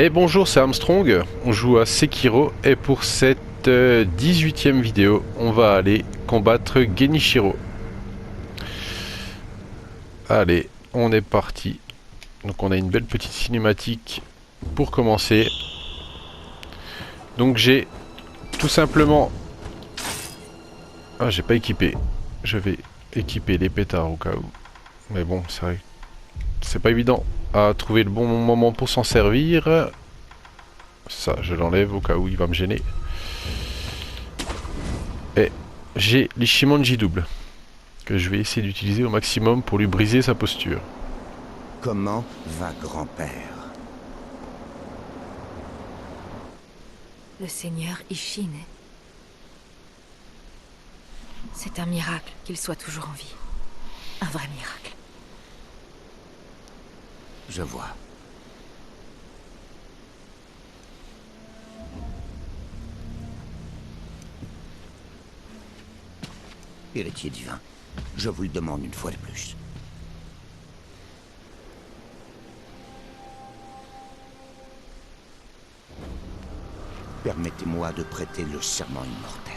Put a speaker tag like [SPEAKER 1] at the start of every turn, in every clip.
[SPEAKER 1] Et bonjour, c'est Armstrong, on joue à Sekiro et pour cette 18e vidéo, on va aller combattre Genichiro. Allez, on est parti. Donc on a une belle petite cinématique pour commencer. Donc j'ai tout simplement... Ah, j'ai pas équipé. Je vais équiper les pétards au cas où. Mais bon, c'est vrai. C'est pas évident à trouver le bon moment pour s'en servir. Ça, je l'enlève au cas où il va me gêner. Et j'ai l'Ishimonji double, que je vais essayer d'utiliser au maximum pour lui briser sa posture.
[SPEAKER 2] Comment va grand-père?
[SPEAKER 3] Le seigneur Isshin. C'est un miracle qu'il soit toujours en vie. Un vrai miracle.
[SPEAKER 2] Je vois. Héritier divin, je vous le demande une fois de plus. Permettez-moi de prêter le serment immortel.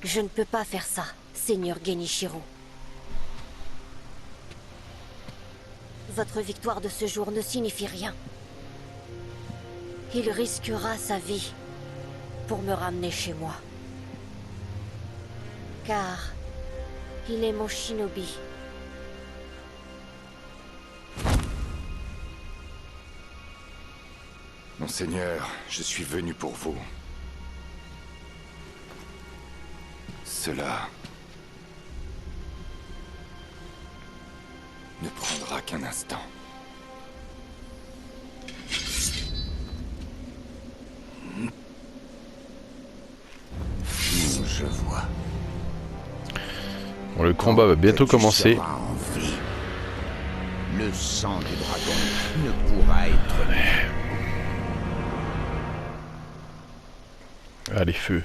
[SPEAKER 4] Je ne peux pas faire ça, Seigneur Genichiro. Votre victoire de ce jour ne signifie rien. Il risquera sa vie pour me ramener chez moi. Car il est mon shinobi.
[SPEAKER 5] Monseigneur, je suis venu pour vous. Cela ne prendra qu'un instant.
[SPEAKER 2] Je vois.
[SPEAKER 1] Bon, le combat va bientôt
[SPEAKER 2] Que tu
[SPEAKER 1] commencer.
[SPEAKER 2] seras en vie, le sang du dragon ne pourra être...
[SPEAKER 1] Allez, feu.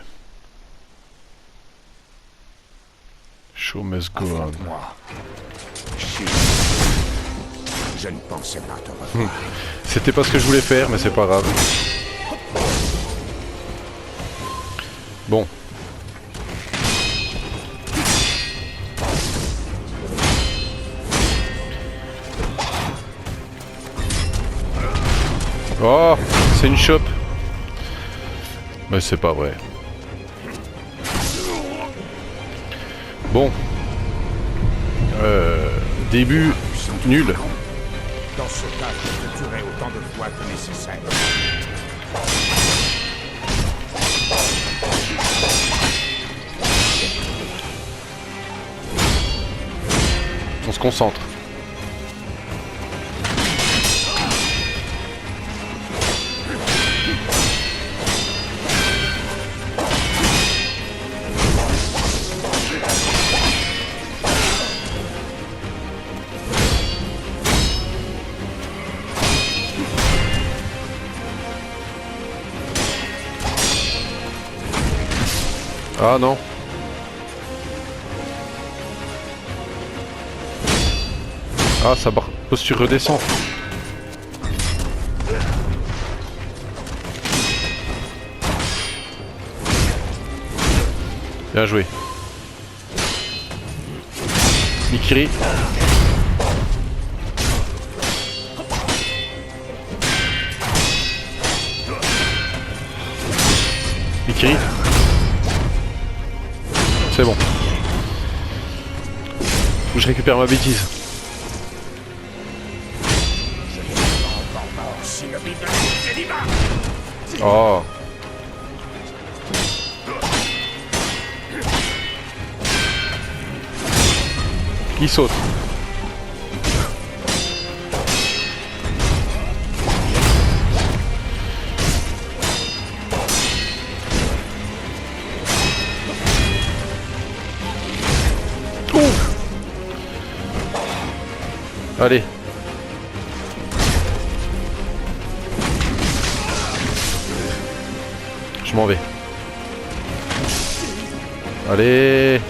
[SPEAKER 1] Show must go on.
[SPEAKER 5] Affronte-moi.
[SPEAKER 2] Je ne pensais pas te revoir.
[SPEAKER 1] C'était pas ce que je voulais faire, mais c'est pas grave. Bon. Oh, c'est une chope. Mais c'est pas vrai. Bon. Début nul.
[SPEAKER 6] Dans ce cas, je te tuerai autant de fois que nécessaire.
[SPEAKER 1] On se concentre. Ah non. Ah, sa posture redescend. Bien joué. Mikiri. Mikiri. C'est bon. Faut que je récupère ma bêtise. Oh. Il saute. Allez. Je m'en vais. Allez.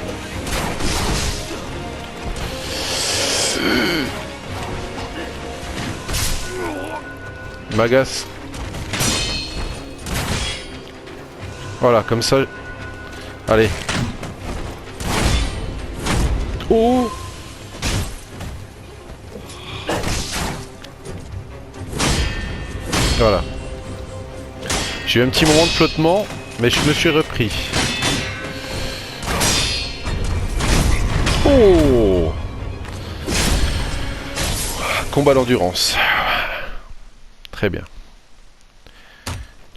[SPEAKER 1] m'agace. Voilà, comme ça. Allez. Oh! Voilà. J'ai eu un petit moment de flottement, mais je me suis repris. Oh! Combat d'endurance. Très bien.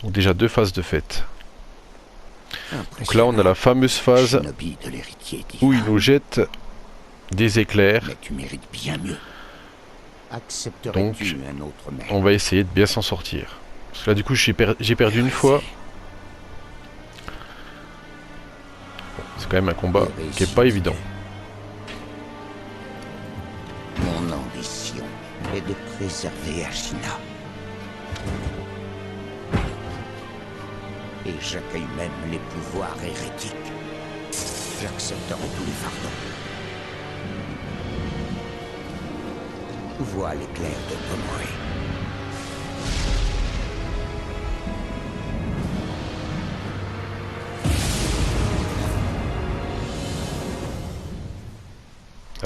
[SPEAKER 1] Donc déjà 2 phases de fête. Donc là on a la fameuse phase
[SPEAKER 2] Shinobi de l'héritier divin.
[SPEAKER 1] où il nous jette des éclairs.
[SPEAKER 2] Mais tu mérites bien mieux. Accepterais-tu un autre maître?
[SPEAKER 1] On va essayer de bien s'en sortir. Parce que là du coup j'ai perdu une fois. C'est quand même un combat qui est pas évident.
[SPEAKER 2] Mon ambition est de préserver Ashina. Et j'accueille même les pouvoirs hérétiques. J'accepterai tous les fardeaux. Vois l'éclair de Tomoe.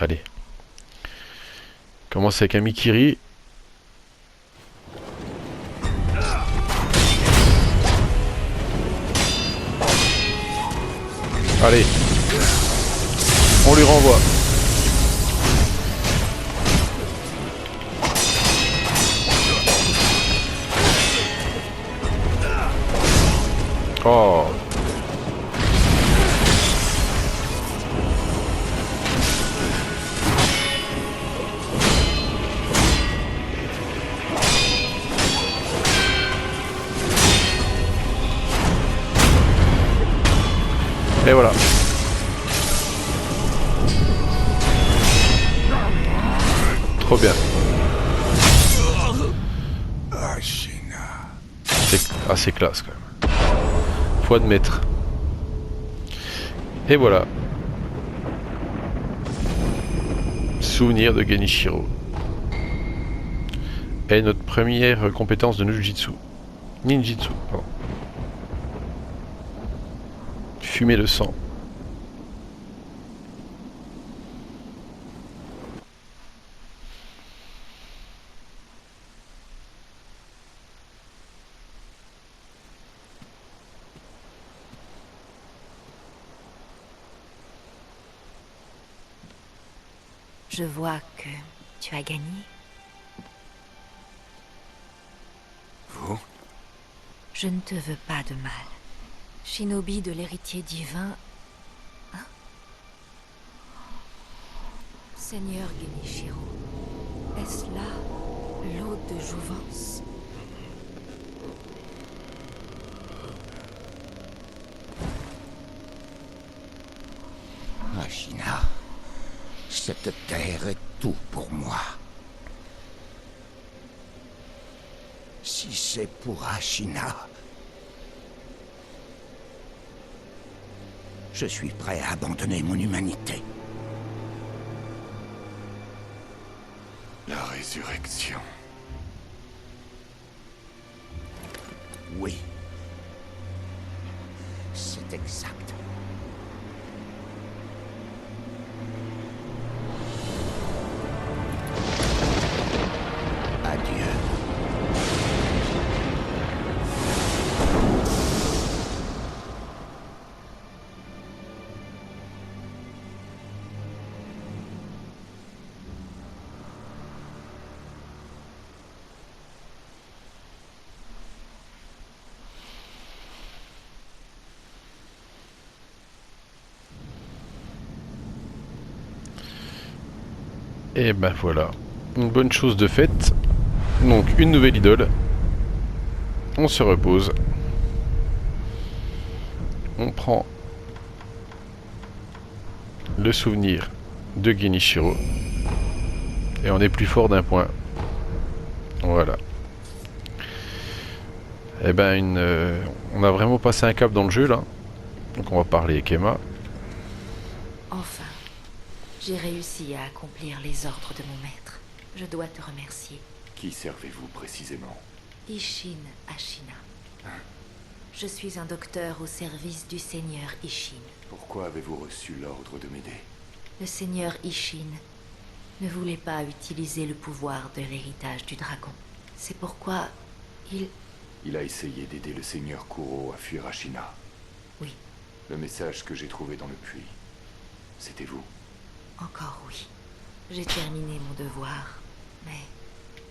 [SPEAKER 1] Allez. Commence avec un Mikiri. Allez. On lui renvoie. Oh. Et voilà. Trop bien. C'est assez classe quand même. Faut admettre. Et voilà. Souvenir de Genichiro. Et notre première compétence de Ninjutsu. Ninjutsu, pardon. Fumer le sang.
[SPEAKER 3] Je vois que tu as gagné.
[SPEAKER 5] Vous?
[SPEAKER 3] Je ne te veux pas de mal. Shinobi de l'héritier divin... Hein? Seigneur Genichiro, est-ce là l'hôte de jouvence?
[SPEAKER 2] Ashina, cette terre est tout pour moi. Si c'est pour Ashina, je suis prêt à abandonner mon humanité.
[SPEAKER 5] La résurrection.
[SPEAKER 2] Oui. C'est exact. Adieu.
[SPEAKER 1] Et ben voilà, une bonne chose de faite. Donc une nouvelle idole. On se repose. On prend le souvenir de Genichiro. Et on est plus fort d'un point. Voilà. Et ben on a vraiment passé un cap dans le jeu là. Donc on va parler avec Emma.
[SPEAKER 3] Enfin, j'ai réussi à accomplir les ordres de mon maître. Je dois te remercier.
[SPEAKER 5] Qui servez-vous précisément?
[SPEAKER 3] Ishin Ashina. Je suis un docteur au service du Seigneur Ishin.
[SPEAKER 5] Pourquoi avez-vous reçu l'ordre de m'aider?
[SPEAKER 3] Le Seigneur Ishin ne voulait pas utiliser le pouvoir de l'héritage du dragon. C'est pourquoi
[SPEAKER 5] Il a essayé d'aider le seigneur Kuro à fuir Ashina.
[SPEAKER 3] Oui,
[SPEAKER 5] Le message que j'ai trouvé dans le puits, c'était vous.
[SPEAKER 3] encore oui. J'ai terminé mon devoir, mais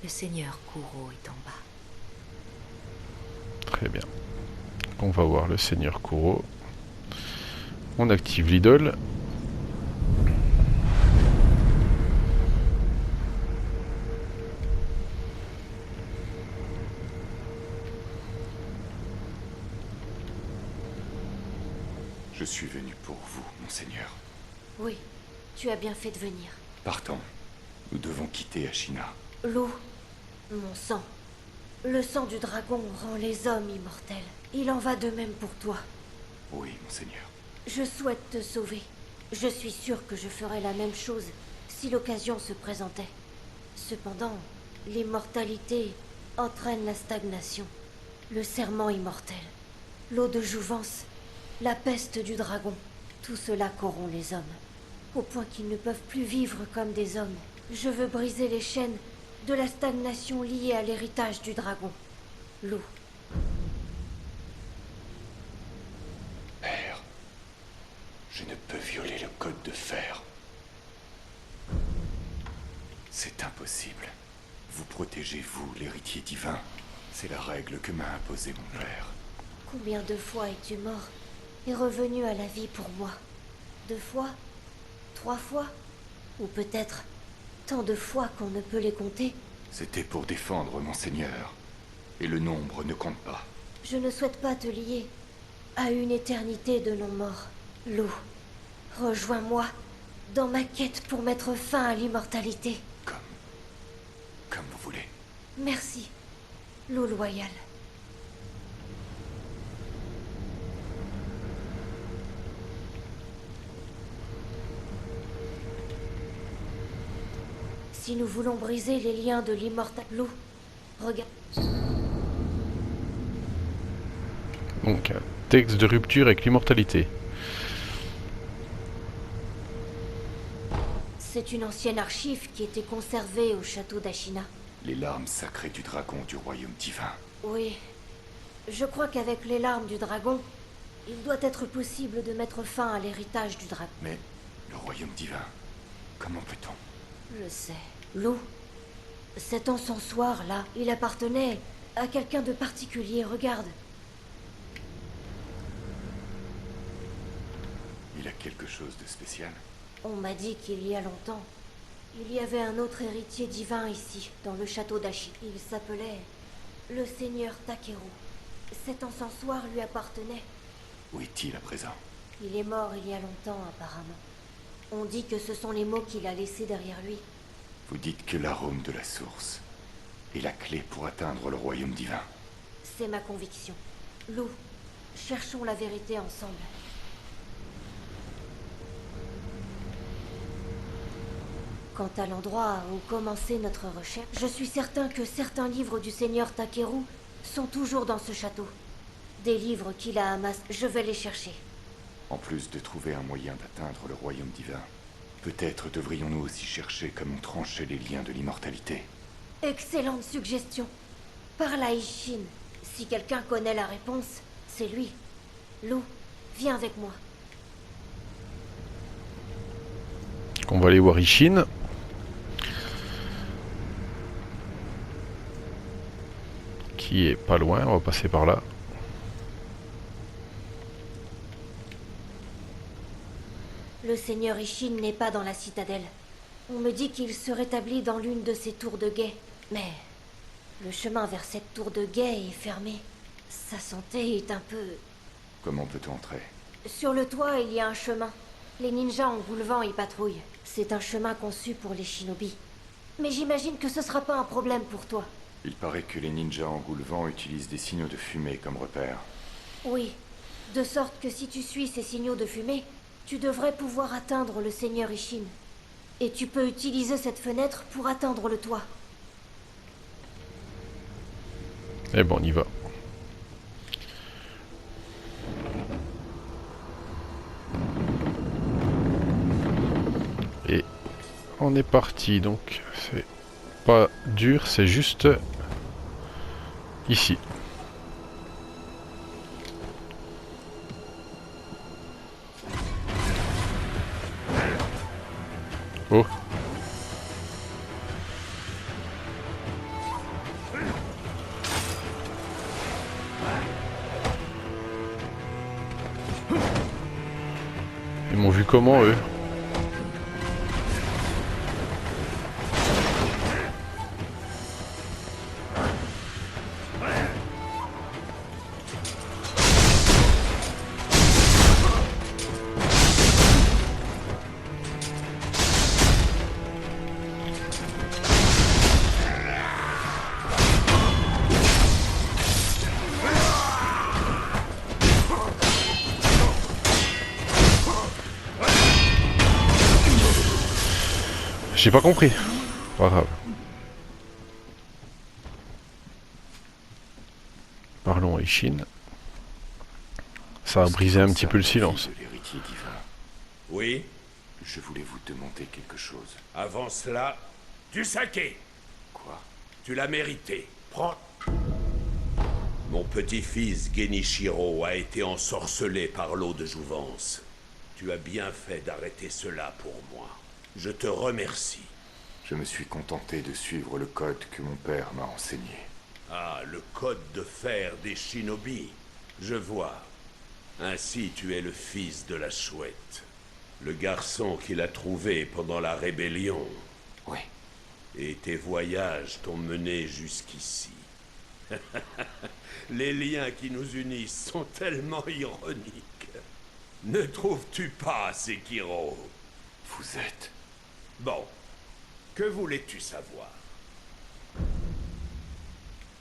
[SPEAKER 3] le Seigneur Kuro est en bas.
[SPEAKER 1] Très bien. On va voir le Seigneur Kuro. On active l'idole.
[SPEAKER 5] Je suis venu pour vous, monseigneur.
[SPEAKER 4] Oui, tu as bien fait de venir.
[SPEAKER 5] Partons. Nous devons quitter Ashina.
[SPEAKER 4] L'eau, mon sang. Le sang du dragon rend les hommes immortels. Il en va de même pour toi.
[SPEAKER 5] Oui, monseigneur.
[SPEAKER 4] Je souhaite te sauver. Je suis sûre que je ferais la même chose si l'occasion se présentait. Cependant, l'immortalité entraîne la stagnation, le serment immortel, l'eau de jouvence, la peste du dragon. Tout cela corrompt les hommes, au point qu'ils ne peuvent plus vivre comme des hommes. Je veux briser les chaînes de la stagnation liée à l'héritage du dragon. L'eau.
[SPEAKER 5] Père, je ne peux violer le code de fer. C'est impossible. Vous protégez, vous, l'héritier divin. C'est la règle que m'a imposée mon père.
[SPEAKER 4] Combien de fois es-tu mort et revenu à la vie pour moi? 2 fois? 3 fois? Ou peut-être tant de fois qu'on ne peut les compter?
[SPEAKER 5] C'était pour défendre monseigneur. Et le nombre ne compte pas.
[SPEAKER 4] Je ne souhaite pas te lier à une éternité de non-mort. Lou, rejoins-moi dans ma quête pour mettre fin à l'immortalité.
[SPEAKER 5] Comme vous voulez.
[SPEAKER 4] Merci, Lou loyal. Si nous voulons briser les liens de l'immortal... Lou, regarde...
[SPEAKER 1] Donc, un texte de rupture avec l'immortalité.
[SPEAKER 4] C'est une ancienne archive qui était conservée au château d'Ashina.
[SPEAKER 5] Les larmes sacrées du dragon du royaume divin.
[SPEAKER 4] Oui. Je crois qu'avec les larmes du dragon, il doit être possible de mettre fin à l'héritage du dragon.
[SPEAKER 5] Mais le royaume divin, comment peut-on?
[SPEAKER 4] Je sais. Lou, cet encensoir-là, il appartenait à quelqu'un de particulier, regarde.
[SPEAKER 5] Il a quelque chose de spécial?
[SPEAKER 4] On m'a dit qu'il y a longtemps, il y avait un autre héritier divin ici, dans le château d'Ashi. Il s'appelait le Seigneur Takeru. Cet encensoir lui appartenait.
[SPEAKER 5] Où est-il à présent?
[SPEAKER 4] Il est mort il y a longtemps, apparemment. On dit que ce sont les mots qu'il a laissés derrière lui.
[SPEAKER 5] Vous dites que l'arôme de la source est la clé pour atteindre le royaume divin.
[SPEAKER 4] C'est ma conviction. Lou, cherchons la vérité ensemble. Quant à l'endroit où commencer notre recherche, je suis certain que certains livres du Seigneur Takeru sont toujours dans ce château. Des livres qu'il a amassés, je vais les chercher.
[SPEAKER 5] En plus de trouver un moyen d'atteindre le royaume divin, peut-être devrions-nous aussi chercher comment trancher les liens de l'immortalité.
[SPEAKER 4] Excellente suggestion. Parle à Ishin. Si quelqu'un connaît la réponse, c'est lui. Lou, viens avec moi.
[SPEAKER 1] On va aller voir Ishin. Qui est pas loin, on va passer par là.
[SPEAKER 4] Le Seigneur Ishin n'est pas dans la citadelle. On me dit qu'il se rétablit dans l'une de ces tours de guet. Mais le chemin vers cette tour de guet est fermé. Sa santé est un peu...
[SPEAKER 5] Comment peut-on entrer?
[SPEAKER 4] Sur le toit, il y a un chemin. Les ninjas engoulevents y patrouillent. C'est un chemin conçu pour les shinobi. Mais j'imagine que ce sera pas un problème pour toi.
[SPEAKER 5] Il paraît que les ninjas engoulevents utilisent des signaux de fumée comme repère.
[SPEAKER 4] Oui, de sorte que si tu suis ces signaux de fumée, tu devrais pouvoir atteindre le Seigneur Ishin. Et tu peux utiliser cette fenêtre pour atteindre le toit.
[SPEAKER 1] Eh bon, on y va. Et on est parti, donc c'est pas dur, c'est juste ici. Oh. Ils m'ont vu comment, eux? J'ai pas compris. Pas grave. Parlons à Ishin. Ça a brisé un petit peu le silence.
[SPEAKER 5] De l'héritier divin,
[SPEAKER 6] Oui,
[SPEAKER 5] je voulais vous demander quelque chose.
[SPEAKER 6] avant cela, du saké.
[SPEAKER 5] Quoi?
[SPEAKER 6] Tu l'as mérité. Prends. Mon petit-fils Genichiro a été ensorcelé par l'eau de jouvence. Tu as bien fait d'arrêter cela pour moi. Je te remercie.
[SPEAKER 5] Je me suis contenté de suivre le code que mon père m'a enseigné.
[SPEAKER 6] Ah, le code de fer des shinobi. Je vois. Ainsi tu es le fils de la chouette. Le garçon qu'il a trouvé pendant la rébellion.
[SPEAKER 5] Oui.
[SPEAKER 6] Et tes voyages t'ont mené jusqu'ici. Les liens qui nous unissent sont tellement ironiques. Ne trouves-tu pas, Sekiro?
[SPEAKER 5] Vous êtes...
[SPEAKER 6] Bon. Que voulais-tu savoir?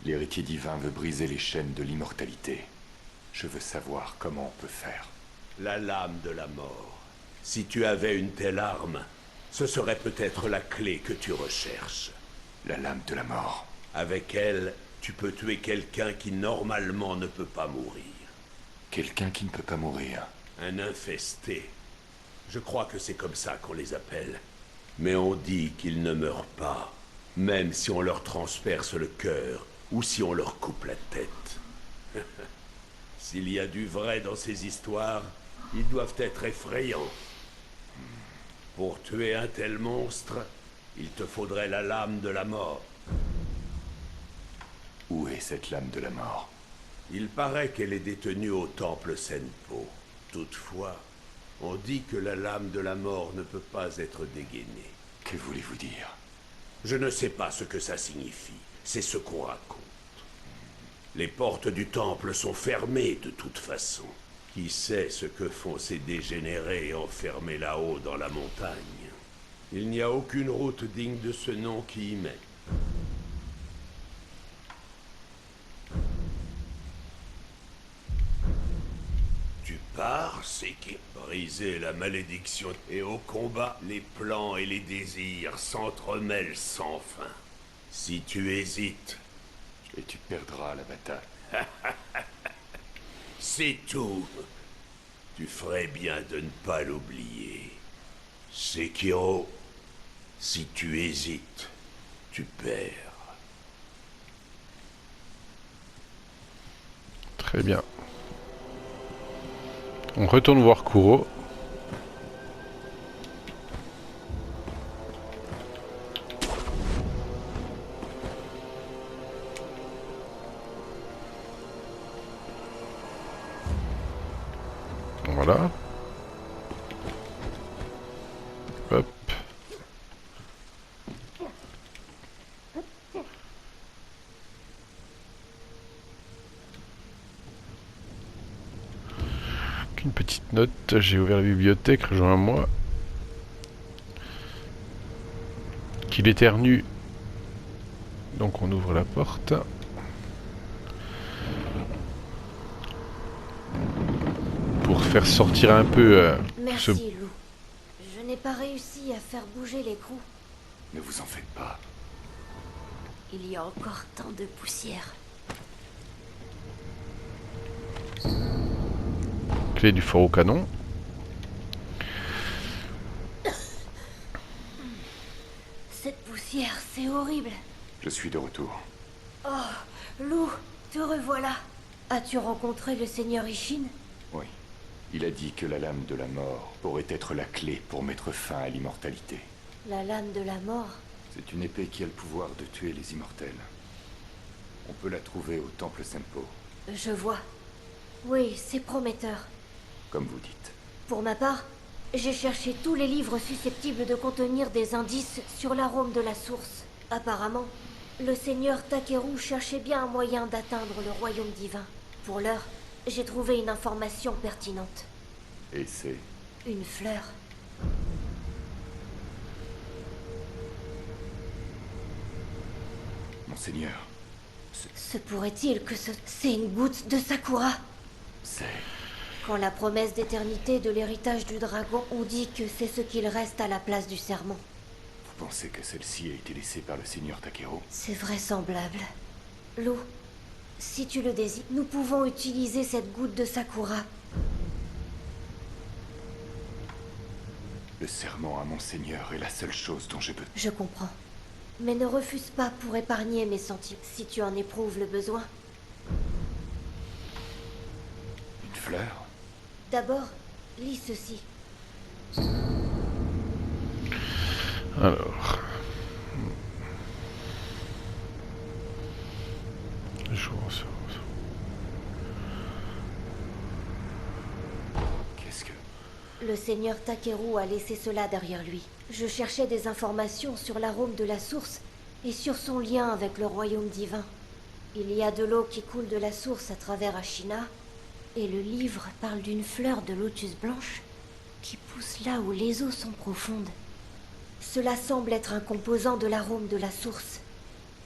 [SPEAKER 5] L'héritier divin veut briser les chaînes de l'immortalité. Je veux savoir comment on peut faire.
[SPEAKER 6] La lame de la mort. Si tu avais une telle arme, ce serait peut-être la clé que tu recherches.
[SPEAKER 5] La lame de la mort.
[SPEAKER 6] Avec elle, tu peux tuer quelqu'un qui normalement ne peut pas mourir.
[SPEAKER 5] Quelqu'un qui ne peut pas mourir.
[SPEAKER 6] Un infesté. Je crois que c'est comme ça qu'on les appelle. Mais on dit qu'ils ne meurent pas, même si on leur transperce le cœur ou si on leur coupe la tête. S'il y a du vrai dans ces histoires, ils doivent être effrayants. Pour tuer un tel monstre, il te faudrait la lame de la mort.
[SPEAKER 5] Où est cette lame de la mort?
[SPEAKER 6] Il paraît qu'elle est détenue au temple Senpo. Toutefois, on dit que la lame de la mort ne peut pas être dégainée.
[SPEAKER 5] Que voulez-vous dire?
[SPEAKER 6] Je ne sais pas ce que ça signifie. C'est ce qu'on raconte. Les portes du temple sont fermées de toute façon. Qui sait ce que font ces dégénérés enfermés là-haut dans la montagne? Il n'y a aucune route digne de ce nom qui y mène. Tu pars, c'est qui? Briser la malédiction et au combat, les plans et les désirs s'entremêlent sans fin. Si tu hésites,
[SPEAKER 5] Et tu perdras la bataille.
[SPEAKER 6] c'est tout. Tu ferais bien de ne pas l'oublier. Sekiro, si tu hésites, tu perds.
[SPEAKER 1] Très bien. On retourne voir Kuro. Voilà. Hop. Une petite note, j'ai ouvert la bibliothèque, rejoins-moi. Qu'il éternue. Donc on ouvre la porte. Pour faire sortir un peu
[SPEAKER 4] Merci, Lou. Je n'ai pas réussi à faire bouger l'écrou.
[SPEAKER 5] Ne vous en faites pas.
[SPEAKER 4] Il y a encore tant de poussière.
[SPEAKER 1] clé du fort au canon.
[SPEAKER 4] Cette poussière, c'est horrible.
[SPEAKER 5] Je suis de retour.
[SPEAKER 4] Oh, Lou, te revoilà. As-tu rencontré le seigneur Ishin?
[SPEAKER 5] Oui. Il a dit que la lame de la mort pourrait être la clé pour mettre fin à l'immortalité.
[SPEAKER 4] La lame de la mort?
[SPEAKER 5] C'est une épée qui a le pouvoir de tuer les immortels. On peut la trouver au temple Sempo,
[SPEAKER 4] Je vois. Oui, c'est prometteur.
[SPEAKER 5] comme vous dites.
[SPEAKER 4] Pour ma part, j'ai cherché tous les livres susceptibles de contenir des indices sur l'arôme de la source. Apparemment, le seigneur Takeru cherchait bien un moyen d'atteindre le royaume divin. Pour l'heure, j'ai trouvé une information pertinente.
[SPEAKER 5] Et c'est...
[SPEAKER 4] Une fleur.
[SPEAKER 5] Monseigneur,
[SPEAKER 4] Se pourrait-il que c'est une goutte de Sakura?
[SPEAKER 5] c'est...
[SPEAKER 4] Quand la promesse d'éternité de l'héritage du dragon, on dit que c'est ce qu'il reste à la place du serment.
[SPEAKER 5] Vous pensez que celle-ci a été laissée par le seigneur Takeru?
[SPEAKER 4] C'est vraisemblable. Lou, si tu le désires, nous pouvons utiliser cette goutte de Sakura.
[SPEAKER 5] Le serment à Monseigneur est la seule chose dont j'ai besoin.
[SPEAKER 4] Je comprends. Mais ne refuse pas pour épargner mes sentiments, si tu en éprouves le besoin.
[SPEAKER 5] Une fleur?
[SPEAKER 4] D'abord, lis ceci.
[SPEAKER 1] Alors.
[SPEAKER 5] Qu'est-ce que...
[SPEAKER 4] Le seigneur Takeru a laissé cela derrière lui. Je cherchais des informations sur l'arôme de la source et sur son lien avec le royaume divin. Il y a de l'eau qui coule de la source à travers Ashina, et le livre parle d'une fleur de lotus blanche qui pousse là où les eaux sont profondes. Cela semble être un composant de l'arôme de la source.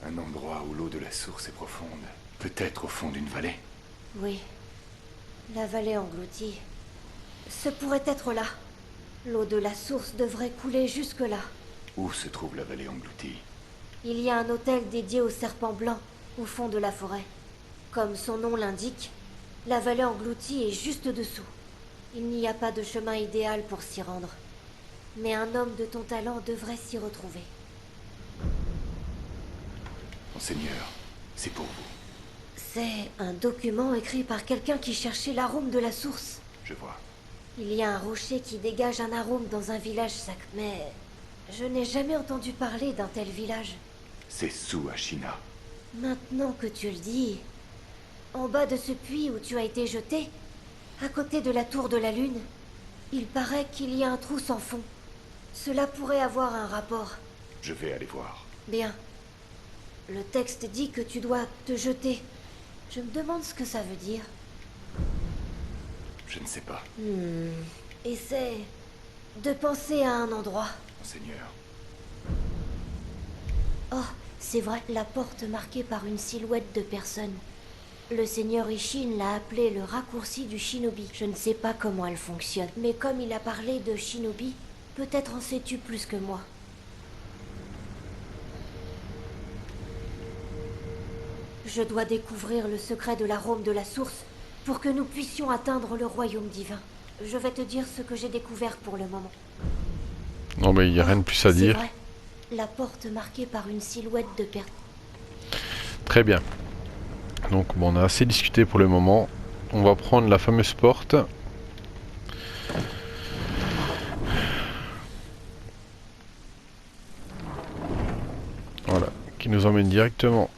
[SPEAKER 5] Un endroit où l'eau de la source est profonde. Peut-être au fond d'une vallée.
[SPEAKER 4] Oui, la vallée engloutie. Ce pourrait être là. L'eau de la source devrait couler jusque-là.
[SPEAKER 5] Où se trouve la vallée engloutie?
[SPEAKER 4] Il y a un hôtel dédié au serpent blanc, au fond de la forêt. Comme son nom l'indique, la vallée engloutie est juste dessous. Il n'y a pas de chemin idéal pour s'y rendre. Mais un homme de ton talent devrait s'y retrouver.
[SPEAKER 5] Monseigneur, c'est pour vous.
[SPEAKER 4] C'est un document écrit par quelqu'un qui cherchait l'arôme de la source.
[SPEAKER 5] Je vois.
[SPEAKER 4] Il y a un rocher qui dégage un arôme dans un village sacré. Mais je n'ai jamais entendu parler d'un tel village.
[SPEAKER 5] C'est sous Ashina.
[SPEAKER 4] Maintenant que tu le dis, en bas de ce puits où tu as été jeté, à côté de la tour de la lune, il paraît qu'il y a un trou sans fond. Cela pourrait avoir un rapport.
[SPEAKER 5] Je vais aller voir.
[SPEAKER 4] Bien. Le texte dit que tu dois te jeter. Je me demande ce que ça veut dire.
[SPEAKER 5] Je ne sais pas,
[SPEAKER 4] Essaie de penser à un endroit.
[SPEAKER 5] Monseigneur.
[SPEAKER 4] Oh, c'est vrai, la porte marquée par une silhouette de personne. Le seigneur Ishin l'a appelée le raccourci du shinobi. Je ne sais pas comment elle fonctionne, mais comme il a parlé de shinobi, peut-être en sais-tu plus que moi. Je dois découvrir le secret de l'arôme de la source pour que nous puissions atteindre le royaume divin. Je vais te dire ce que j'ai découvert pour le moment.
[SPEAKER 1] Non mais il n'y a rien de plus à
[SPEAKER 4] C'est
[SPEAKER 1] dire.
[SPEAKER 4] vrai, la porte marquée par une silhouette de personne.
[SPEAKER 1] Très bien. Donc bon, on a assez discuté pour le moment. On va prendre la fameuse porte. Voilà, qui nous emmène directement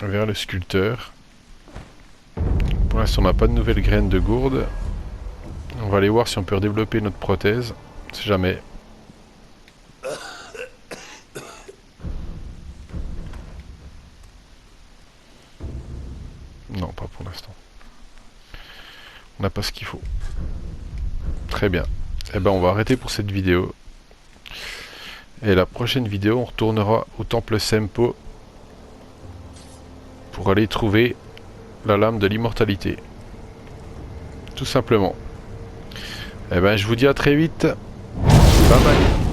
[SPEAKER 1] vers le sculpteur. Pour l'instant, on n'a pas de nouvelles graines de gourde. On va aller voir si on peut redévelopper notre prothèse. On sait jamais. Non, pas pour l'instant. On n'a pas ce qu'il faut. Très bien. Eh ben, on va arrêter pour cette vidéo. Et la prochaine vidéo, on retournera au temple Sempo pour aller trouver la lame de l'immortalité. Tout simplement. Eh ben, je vous dis à très vite. Bye bye.